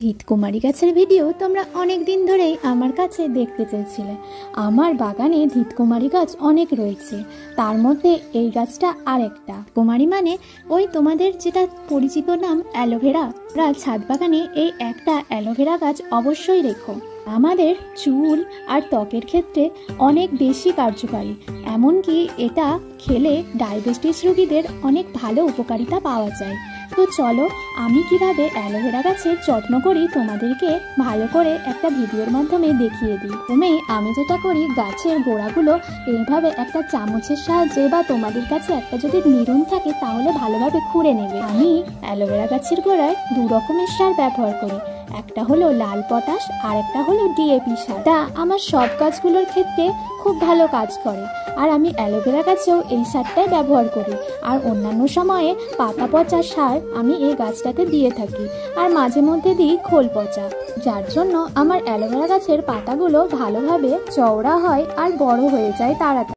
ঘৃতকুমারী গাছের ভিডিও তোমরা অনেক দিন ধরেই আমার কাছে দেখতে চেয়েছিলে। আমার বাগানে ঘৃতকুমারী গাছ অনেক রয়েছে, তার মধ্যে এই গাছটা আরেকটা। কুমারী মানে ওই তোমাদের যেটা পরিচিত নাম অ্যালোভেরা। ছাদ বাগানে এই একটা অ্যালোভেরা গাছ অবশ্যই রেখো। আমাদের চুল আর ত্বকের ক্ষেত্রে অনেক বেশি কার্যকারী, এমনকি এটা খেলে ডায়াবেটিস রোগীদের অনেক ভালো উপকারিতা পাওয়া যায়। তো চলো আমি কিভাবে অ্যালোভেরা গাছের যত্ন করি তোমাদেরকে ভালো করে একটা ভিডিওর মাধ্যমে দেখিয়ে দিই। আমি যেটা করি, গাছের গোড়াগুলো এইভাবে একটা চামচের সাহায্যে বা তোমাদের কাছে একটা যদি নিরুন থাকে তাহলে ভালোভাবে খুঁড়ে নেবে। আমি অ্যালোভেরা গাছের গোড়ায় 2 রকমের সার ব্যবহার করি, একটা হলো লাল পটাশ আর একটা হলো ডিএপি সার। তা আমার সব গাছগুলোর ক্ষেত্রে খুব ভালো কাজ করে, আর আমি অ্যালোভেরা গাছেও এই সারটাই ব্যবহার করি। আর অন্যান্য সময়ে পাতা পচা সার আমি এই গাছটাতে দিয়ে থাকি, আর মাঝে মধ্যে দিই খোল পচা, যার জন্য আমার অ্যালোভেরা গাছের পাতাগুলো ভালোভাবে চওড়া হয় আর বড় হয়ে যায় তাড়াতাড়ি।